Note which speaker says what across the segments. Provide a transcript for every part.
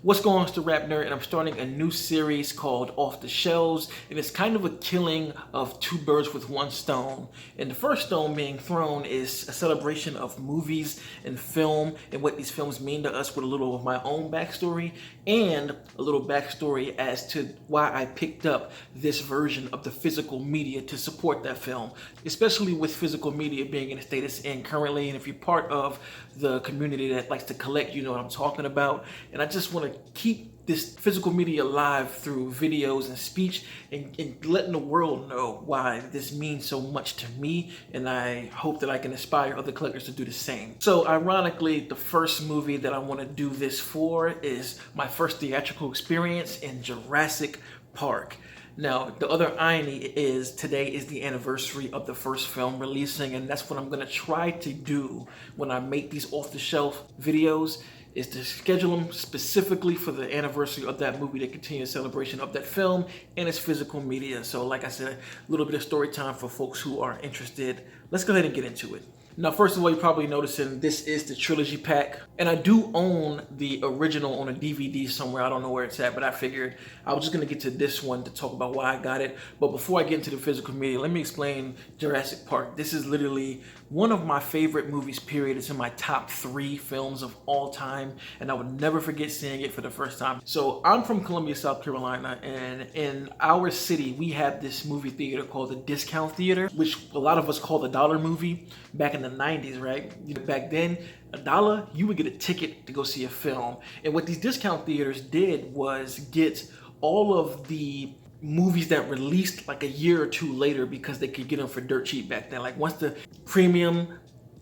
Speaker 1: What's going on, it's the RapNerd, and I'm starting a new series called Off the Shelves, and it's kind of a killing of two birds with one stone. And the first stone being thrown is a celebration of movies and film and what these films mean to us with a little of my own backstory and a little backstory as to why I picked up this version of the physical media to support that film, especially with physical media being in the state it's in currently. And if you're part of the community that likes to collect, you know what I'm talking about. And I just want to keep this physical media alive through videos and speech and letting the world know why this means so much to me, and I hope that I can inspire other collectors to do the same. So ironically, the first movie that I want to do this for is my first theatrical experience in Jurassic Park. Now, the other irony is today is the anniversary of the first film releasing, and that's what I'm going to try to do when I make these off-the-shelf videos, is to schedule them specifically for the anniversary of that movie to continue the celebration of that film and its physical media. So like I said, a little bit of story time for folks who are interested. Let's go ahead and get into it. Now, first of all, you're probably noticing this is the trilogy pack, and I do own the original on a DVD somewhere. I don't know where it's at, but I figured I was just gonna get to this one to talk about why I got it. But before I get into the physical media, let me explain Jurassic Park. This is literally one of my favorite movies, period. It's in my top 3 films of all time, and I would never forget seeing it for the first time. So I'm from Columbia, South Carolina, and in our city, we have this movie theater called the Discount Theater, which a lot of us call the dollar movie. Back in the 90s, right? Back then, $1, you would get a ticket to go see a film. And what these discount theaters did was get all of the movies that released like a year or two later because they could get them for dirt cheap back then. Like once the premium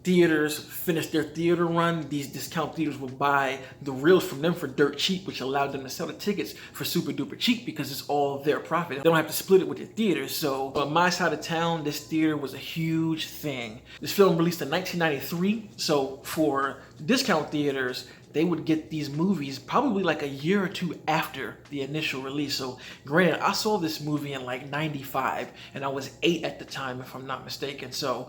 Speaker 1: theaters finished their theater run, these discount theaters would buy the reels from them for dirt cheap, which allowed them to sell the tickets for super duper cheap because it's all their profit. They don't have to split it with the theaters. So on my side of town, this theater was a huge thing. This film released in 1993. So for discount theaters, they would get these movies probably like a year or two after the initial release. So granted, I saw this movie in like 95 and I was 8 at the time, if I'm not mistaken. So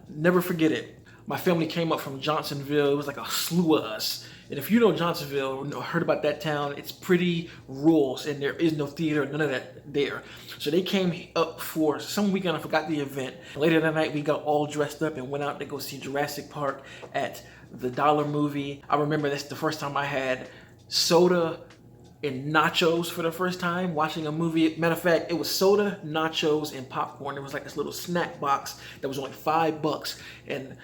Speaker 1: never forget it. My family came up from Johnsonville. It was like a slew of us. And if you know Johnsonville or heard about that town, it's pretty rural and there is no theater, none of that there. So they came up for some weekend, I forgot the event. Later that night, we got all dressed up and went out to go see Jurassic Park at the Dollar Movie. I remember that's the first time I had soda and nachos for the first time watching a movie. Matter of fact, it was soda, nachos, and popcorn. It was like this little snack box that was only $5. And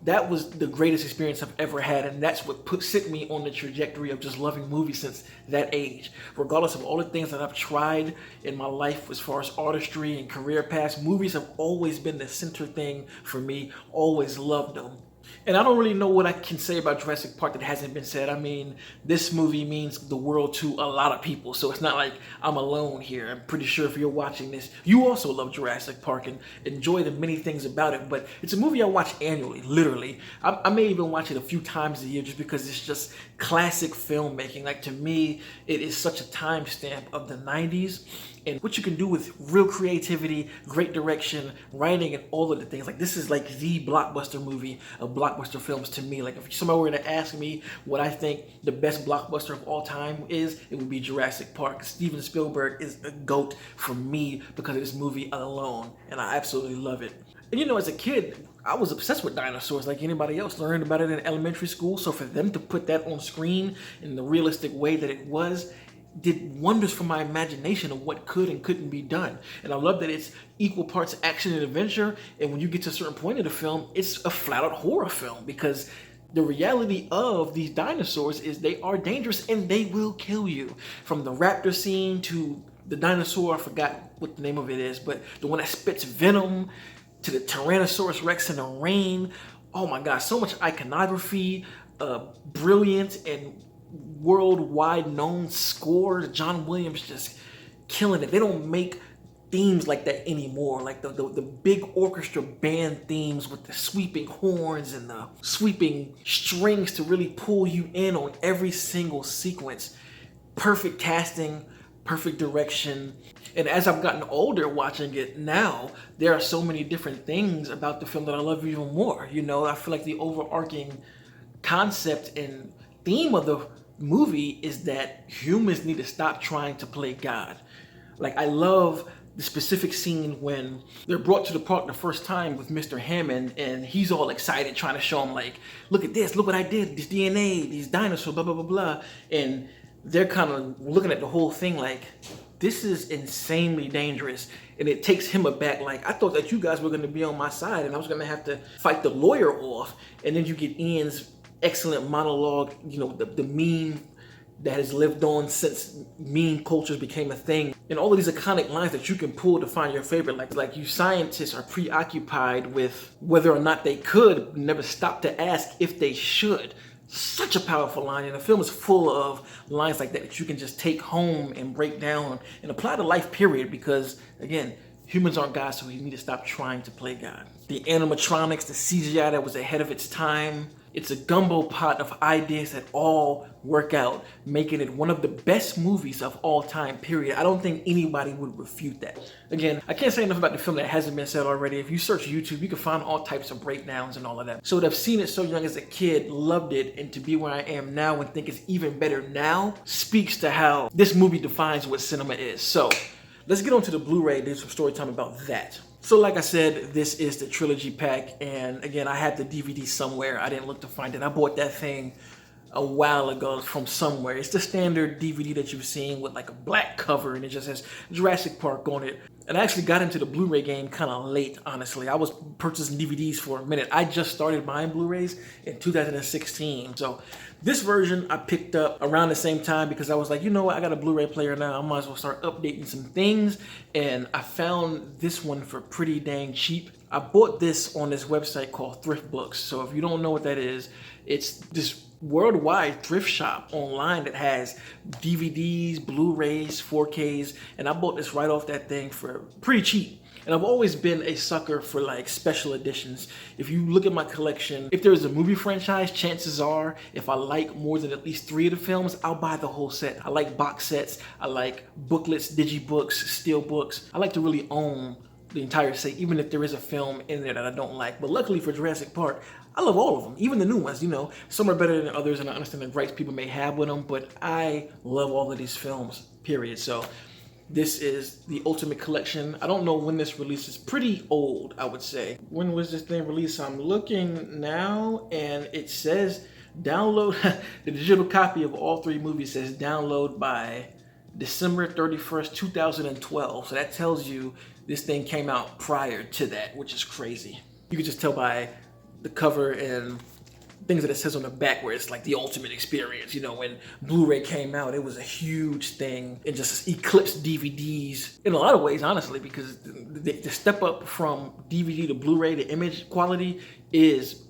Speaker 1: that was the greatest experience I've ever had, and that's what set me on the trajectory of just loving movies since that age. Regardless of all the things that I've tried in my life as far as artistry and career paths, movies have always been the center thing for me, always loved them. And I don't really know what I can say about Jurassic Park that hasn't been said. I mean, this movie means the world to a lot of people, so it's not like I'm alone here. I'm pretty sure if you're watching this, you also love Jurassic Park and enjoy the many things about it, but it's a movie I watch annually, literally. I may even watch it a few times a year just because it's just classic filmmaking. Like, to me, it is such a timestamp of the 90s and what you can do with real creativity, great direction, writing, and all of the things. Like, this is like the blockbuster movie of blockbuster films to me. Like, if somebody were to ask me what I think the best blockbuster of all time is, it would be Jurassic Park. Steven Spielberg is the GOAT for me because of this movie alone, and I absolutely love it. And you know, as a kid, I was obsessed with dinosaurs like anybody else, learned about it in elementary school. So for them to put that on screen in the realistic way that it was, did wonders for my imagination of what could and couldn't be done. And I love that it's equal parts action and adventure, and when you get to a certain point of the film, it's a flat-out horror film because the reality of these dinosaurs is they are dangerous and they will kill you. From the raptor scene to the dinosaur, I forgot what the name of it is, but the one that spits venom, to the Tyrannosaurus Rex in the rain. Oh my gosh, so much iconography, brilliant and worldwide known scores. John Williams just killing it. They don't make themes like that anymore. Like the big orchestra band themes with the sweeping horns and the sweeping strings to really pull you in on every single sequence. Perfect casting, perfect direction. And as I've gotten older watching it now, there are so many different things about the film that I love even more. You know, I feel like the overarching concept and theme of the movie is that humans need to stop trying to play God. Like, I love the specific scene when they're brought to the park the first time with Mr. Hammond, and he's all excited trying to show him, like, look at this, look what I did, this DNA, these dinosaurs, blah, blah, blah, blah. And they're kind of looking at the whole thing like, this is insanely dangerous. And it takes him aback, like, I thought that you guys were gonna be on my side and I was gonna have to fight the lawyer off. And then you get Ian's excellent monologue, you know, the meme that has lived on since meme cultures became a thing. And all of these iconic lines that you can pull to find your favorite, like you scientists are preoccupied with whether or not they could, never stop to ask if they should. Such a powerful line, and the film is full of lines like that you can just take home and break down and apply to life, period, because again, humans aren't God, so we need to stop trying to play God. The animatronics, the CGI that was ahead of its time. It's a gumbo pot of ideas that all work out, making it one of the best movies of all time, period. I don't think anybody would refute that. Again, I can't say enough about the film that hasn't been said already. If you search YouTube, you can find all types of breakdowns and all of that. So to have seen it so young as a kid, loved it, and to be where I am now and think it's even better now, speaks to how this movie defines what cinema is. So let's get on to the Blu-ray and do some story time about that. So like I said, this is the trilogy pack, and again, I had the DVD somewhere. I didn't look to find it. I bought that thing a while ago from somewhere. It's the standard DVD that you've seen with like a black cover, and it just has Jurassic Park on it. And I actually got into the Blu-ray game kind of late, honestly. I was purchasing DVDs for a minute. I just started buying Blu-rays in 2016. So this version I picked up around the same time because I was like, you know what, I got a Blu-ray player now. I might as well start updating some things. And I found this one for pretty dang cheap. I bought this on this website called Thrift Books. So if you don't know what that is, it's this worldwide thrift shop online that has DVDs, Blu-rays, 4Ks, and I bought this right off that thing for pretty cheap. And I've always been a sucker for like special editions. If you look at my collection, if there's a movie franchise, chances are if I like more than at least 3 of the films, I'll buy the whole set. I like box sets, I like booklets, digibooks, steel books. I like to really own the entire set, even if there is a film in there that I don't like. But luckily for Jurassic Park, I love all of them, even the new ones. You know, some are better than others, and I understand the gripes people may have with them, but I love all of these films, period. So this is the ultimate collection. I don't know when this release is. Pretty old, I would say. When was this thing released? I'm looking now, and it says download. The digital copy of all 3 movies says download by December 31st, 2012. So that tells you this thing came out prior to that, which is crazy. You can just tell by the cover and things that it says on the back where it's like the ultimate experience. You know, when Blu-ray came out, it was a huge thing. It just eclipsed DVDs in a lot of ways, honestly, because the step up from DVD to Blu-ray, the image quality is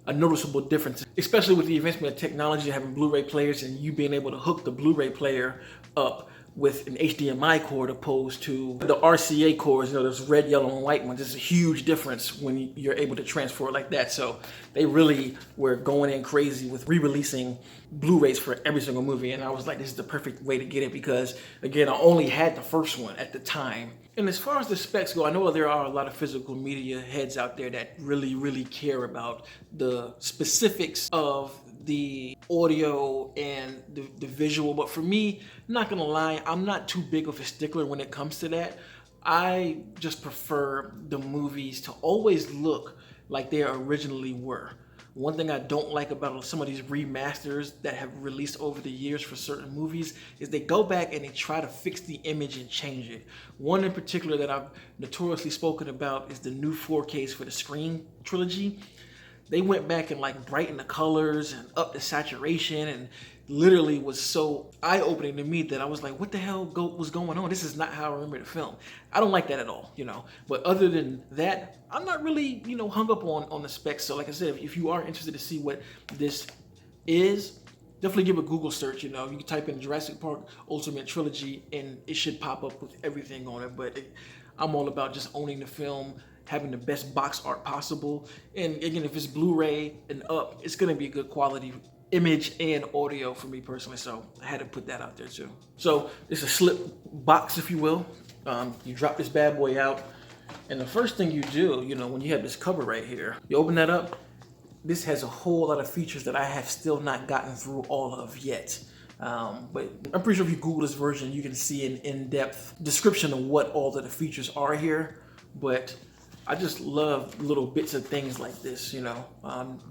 Speaker 1: a noticeable difference, especially with the advancement of technology, having Blu-ray players and you being able to hook the Blu-ray player up with an HDMI cord opposed to the RCA cords, you know, those red, yellow, and white ones. There's a huge difference when you're able to transfer it like that. So they really were going in crazy with re-releasing Blu-rays for every single movie. And I was like, this is the perfect way to get it because, again, I only had the first one at the time. And as far as the specs go, I know there are a lot of physical media heads out there that really care about the specifics of the audio and the visual, but for me, I'm not gonna lie, I'm not too big of a stickler when it comes to that. I just prefer the movies to always look like they originally were. One thing I don't like about some of these remasters that have released over the years for certain movies is they go back and they try to fix the image and change it. One in particular that I've notoriously spoken about is the new 4Ks for the Scream trilogy. They went back and like brightened the colors and upped the saturation, and literally was so eye-opening to me that I was like, what the hell was going on? This is not how I remember the film. I don't like that at all, you know. But other than that, I'm not really, you know, hung up on the specs. So like I said, if you are interested to see what this is, definitely give a Google search, you know. You can type in Jurassic Park Ultimate Trilogy and it should pop up with everything on it. But I'm all about just owning the film, having the best box art possible. And again, if it's Blu-ray and up, it's gonna be a good quality image and audio for me personally. So I had to put that out there too. So it's a slip box, if you will. You drop this bad boy out. And the first thing you do, you know, when you have this cover right here, you open that up, this has a whole lot of features that I have still not gotten through all of yet. But I'm pretty sure if you Google this version, you can see an in-depth description of what all of the features are here. But I just love little bits of things like this, you know,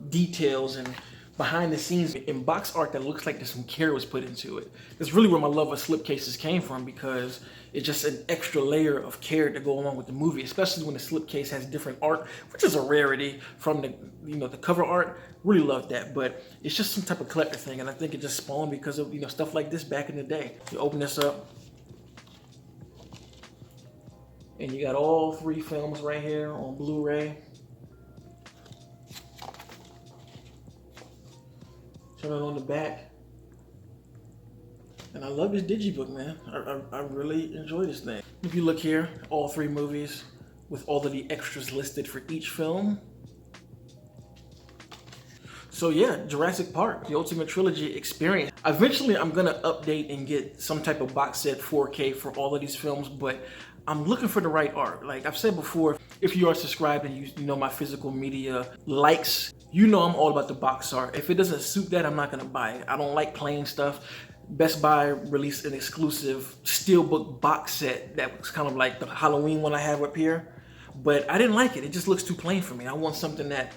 Speaker 1: details and behind the scenes in box art that looks like there's some care was put into it. That's really where my love of slipcases came from, because it's just an extra layer of care to go along with the movie, especially when the slipcase has different art, which is a rarity from the, you know, the cover art. Really love that, but it's just some type of collector thing, and I think it just spawned because of, you know, stuff like this back in the day. You open this up, and you got all 3 films right here on Blu-ray. Turn it on the back. And I love this digibook, man. I really enjoy this thing. If you look here, all 3 movies with all of the extras listed for each film. So yeah, Jurassic Park, the Ultimate Trilogy experience. Eventually I'm gonna update and get some type of box set 4K for all of these films, but I'm looking for the right art. Like I've said before, if you are subscribed and you know my physical media likes, you know I'm all about the box art. If it doesn't suit that, I'm not gonna buy it. I don't like plain stuff. Best Buy released an exclusive steelbook box set that was kind of like the Halloween one I have up here, but I didn't like it. It just looks too plain for me. I want something that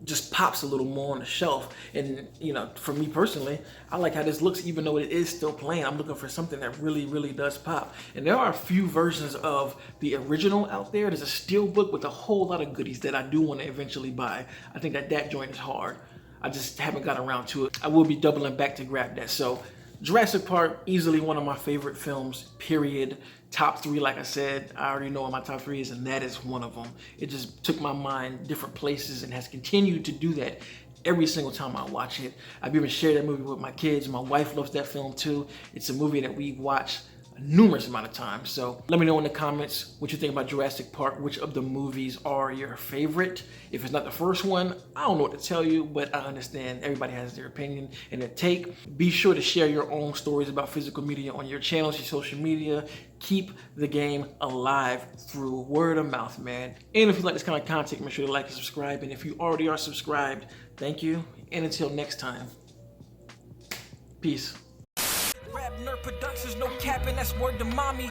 Speaker 1: just pops a little more on the shelf. And you know, for me personally, I like how this looks even though it is still plain. I'm looking for something that really, really does pop. And there are a few versions of the original out there. There's a steelbook with a whole lot of goodies that I do want to eventually buy. I think that joint is hard. I just haven't got around to it. I will be doubling back to grab that. So Jurassic Park, easily one of my favorite films, period. Top 3, like I said, I already know what my top 3 is, and that is one of them. It just took my mind different places and has continued to do that every single time I watch it. I've even shared that movie with my kids. My wife loves that film too. It's a movie that we've watched a numerous amount of times. So let me know in the comments what you think about Jurassic Park. Which of the movies are your favorite? If it's not the first one, I don't know what to tell you, but I understand everybody has their opinion and their take. Be sure to share your own stories about physical media on your channels, your social media. Keep the game alive through word of mouth, man. And if you like this kind of content, make sure to like and subscribe. And if you already are subscribed, thank you. And until next time, peace. RapNerd Productions, no capping, that's word to mommy.